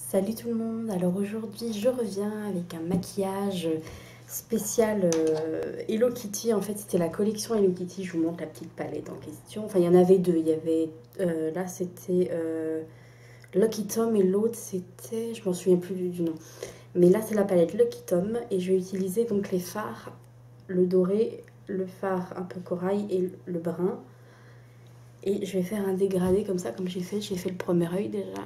Salut tout le monde, alors aujourd'hui je reviens avec un maquillage spécial Hello Kitty. En fait c'était la collection Hello Kitty, je vous montre la petite palette en question. Enfin il y en avait deux, il y avait là c'était Lucky Tom et l'autre c'était, je m'en souviens plus du nom. Mais là c'est la palette Lucky Tom et je vais utiliser donc les fards, le doré, le fard un peu corail et le brun. Et je vais faire un dégradé comme ça, comme j'ai fait le premier œil déjà.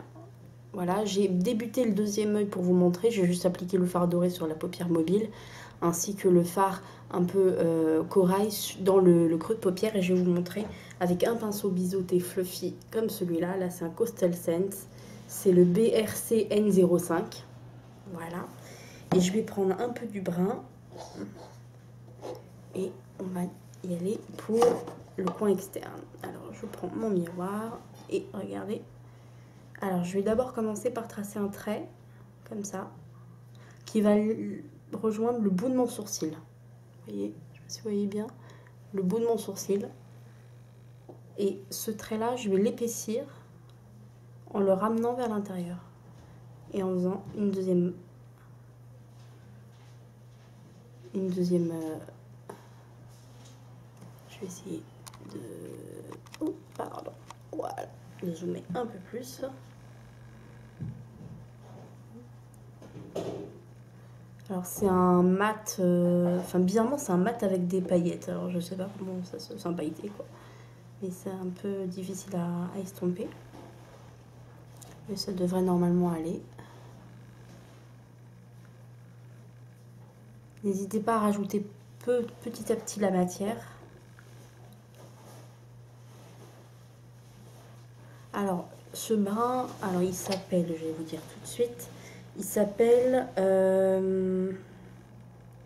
Voilà, j'ai débuté le deuxième œil pour vous montrer. J'ai juste appliqué le fard doré sur la paupière mobile, ainsi que le fard un peu corail dans le creux de paupière. Et je vais vous montrer avec un pinceau biseauté fluffy comme celui-là. Là, c'est un Coastal Scent. C'est le BRC N05. Voilà. Et je vais prendre un peu du brun. Et on va y aller pour le coin externe. Alors, je prends mon miroir. Et regardez. Alors, je vais d'abord commencer par tracer un trait, comme ça, qui va rejoindre le bout de mon sourcil. Vous voyez, je ne sais pas si vous voyez bien, le bout de mon sourcil. Et ce trait-là, je vais l'épaissir en le ramenant vers l'intérieur. Et en faisant une deuxième je vais essayer de... Oh, pardon. Voilà, de zoomer un peu plus. Alors c'est un mat, enfin bizarrement c'est un mat avec des paillettes. Alors je sais pas comment ça se sent pailleté quoi. Mais c'est un peu difficile à estomper. Mais ça devrait normalement aller. N'hésitez pas à rajouter petit à petit la matière. Alors ce brun, alors il s'appelle, je vais vous dire tout de suite, il s'appelle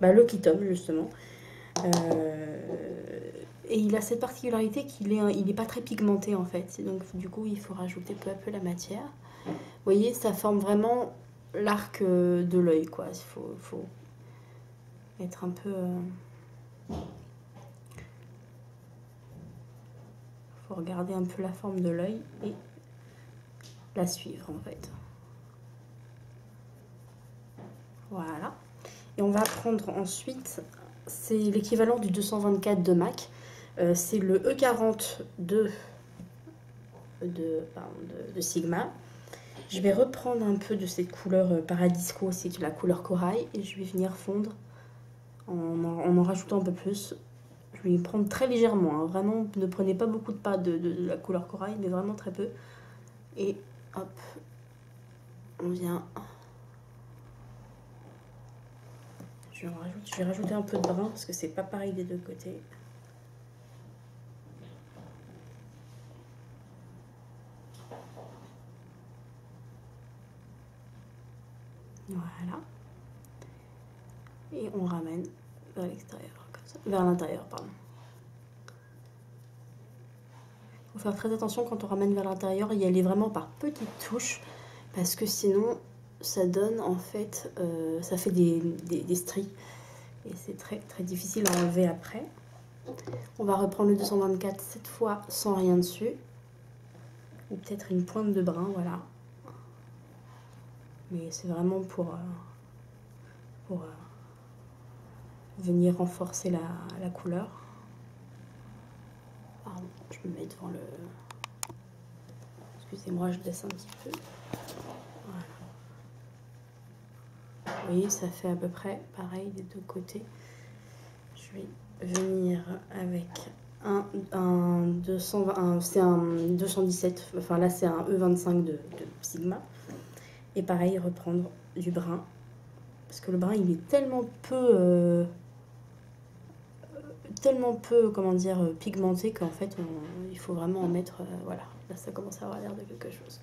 Lucky Tom justement. Et il a cette particularité qu'il est pas très pigmenté en fait. Donc du coup il faut rajouter peu à peu la matière. Vous voyez, ça forme vraiment l'arc de l'œil quoi. Il faut être un peu... faut regarder un peu la forme de l'œil et la suivre en fait. Voilà. Et on va prendre ensuite, c'est l'équivalent du 224 de MAC. C'est le E40 de Sigma. Je vais reprendre un peu de cette couleur Paradisco, c'est la couleur corail, et je vais venir fondre en rajoutant un peu plus. Je vais y prendre très légèrement, hein. Vraiment, ne prenez pas beaucoup de la couleur corail, mais vraiment très peu. Et hop, on vient... Je vais rajouter un peu de brun, parce que c'est pas pareil des deux côtés. Voilà. Et on ramène vers l'extérieur, comme ça. Vers l'intérieur, pardon. Il faut faire très attention quand on ramène vers l'intérieur, y aller vraiment par petites touches, parce que sinon, ça donne en fait, ça fait des stries. Et c'est très, très difficile à enlever après. On va reprendre le 224 cette fois sans rien dessus. Ou peut-être une pointe de brun, voilà. Mais c'est vraiment pour venir renforcer la couleur. Pardon, je me mets devant le... Excusez-moi, je laisse un petit peu. Voilà. Vous voyez, ça fait à peu près pareil des deux côtés. Je vais venir avec un 220, c'est un 217, enfin là c'est un E25 de Sigma. Et pareil, reprendre du brun. Parce que le brun, il est tellement peu, comment dire, pigmenté qu'en fait, il faut vraiment en mettre... voilà, là, ça commence à avoir l'air de quelque chose.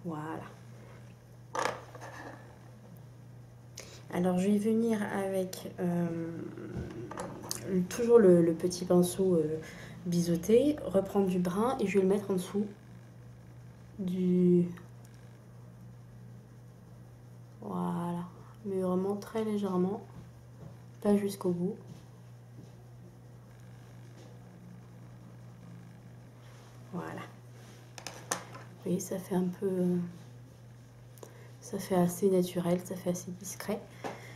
Voilà. Alors, je vais venir avec toujours le petit pinceau biseauté, reprendre du brun et je vais le mettre en dessous du... Voilà. Mais vraiment très légèrement, pas jusqu'au bout. Voilà. voyez, ça fait un peu... ça fait assez naturel, ça fait assez discret.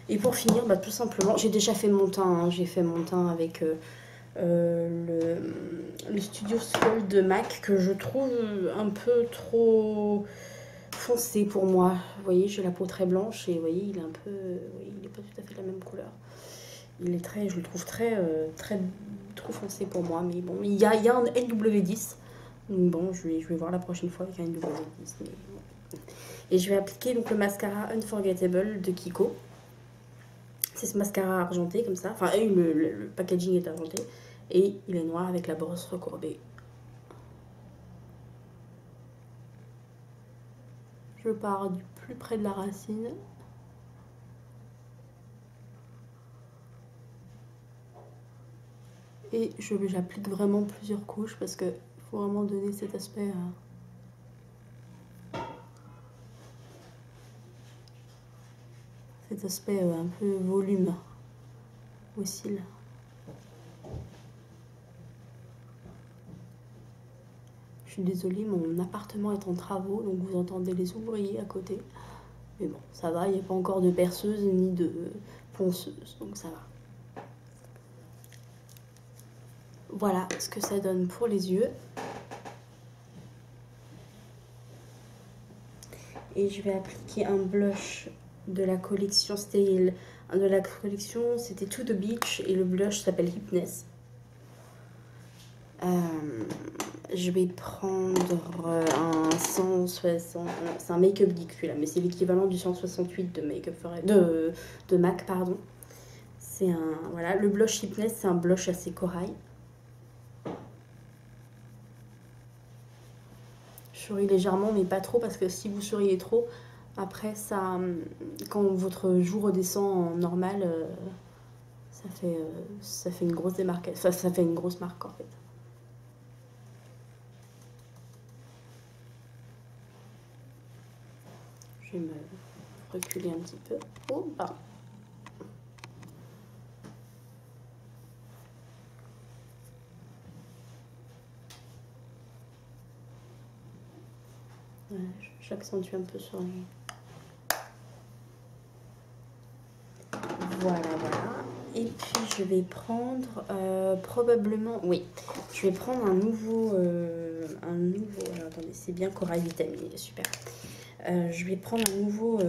Et pour finir, bah, tout simplement, j'ai déjà fait mon teint. Hein, j'ai fait mon teint avec le Studio Soul de MAC que je trouve un peu trop foncé pour moi. Vous voyez, j'ai la peau très blanche et vous voyez, il est un peu... oui, il n'est pas tout à fait de la même couleur. Il est très, je le trouve très trop foncé pour moi. Mais bon, il y a un NW10. Donc bon, je vais voir la prochaine fois avec un NW10. Mais bon. Et je vais appliquer donc le mascara Unforgettable de Kiko. C'est ce mascara argenté comme ça. Enfin, le packaging est argenté. Et il est noir avec la brosse recourbée. Je pars du plus près de la racine. Et j'applique vraiment plusieurs couches parce qu'il faut vraiment donner cet aspect... cet aspect un peu volume au cils. Je suis désolée, mon appartement est en travaux, donc vous entendez les ouvriers à côté. Mais bon, ça va, il n'y a pas encore de perceuse ni de ponceuse, donc ça va. Voilà ce que ça donne pour les yeux. Et je vais appliquer un blush de la collection, c'était To The Beach et le blush s'appelle Hypness. Je vais prendre un 160, c'est un Make-up Geek celui-là, mais c'est l'équivalent du 168 de Make-up de MAC, pardon. C'est un, voilà, le blush Hypness, c'est un blush assez corail. Je souris légèrement, mais pas trop, parce que si vous souriez trop, après, ça, quand votre joue redescend en normal, ça fait une grosse démarcation. Ça fait une grosse marque, en fait. Je vais me reculer un petit peu. Oh, pardon. Ouais, j'accentue un peu sur les... Voilà. Et puis je vais prendre probablement... Oui, je vais prendre un nouveau... Alors attendez, c'est bien Corail Vitamine, super. Je vais prendre un nouveau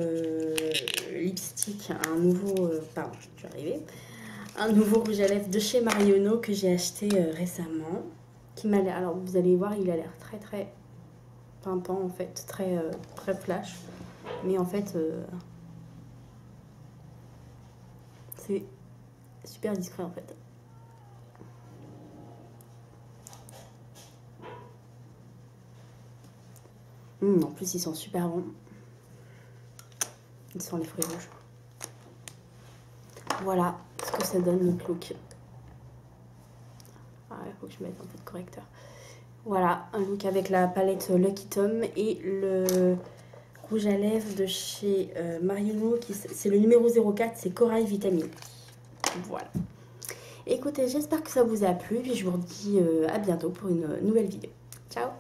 lipstick, un nouveau... pardon, je vais arriver. Un nouveau rouge à lèvres de chez Marionneau que j'ai acheté récemment. Qui m'a l'air... Alors vous allez voir, il a l'air très très pimpant en fait, très flash. Mais en fait... c'est super discret en fait. En plus, ils sont super bons. Ils sont les fruits rouges. Voilà ce que ça donne le look. Ah, il faut que je mette un peu de correcteur. Voilà, un look avec la palette Lucky Tom et le rouge à lèvres de chez Marionneau. C'est le numéro 04, c'est Corail Vitamine. Voilà. Écoutez, j'espère que ça vous a plu. Puis je vous dis à bientôt pour une nouvelle vidéo. Ciao!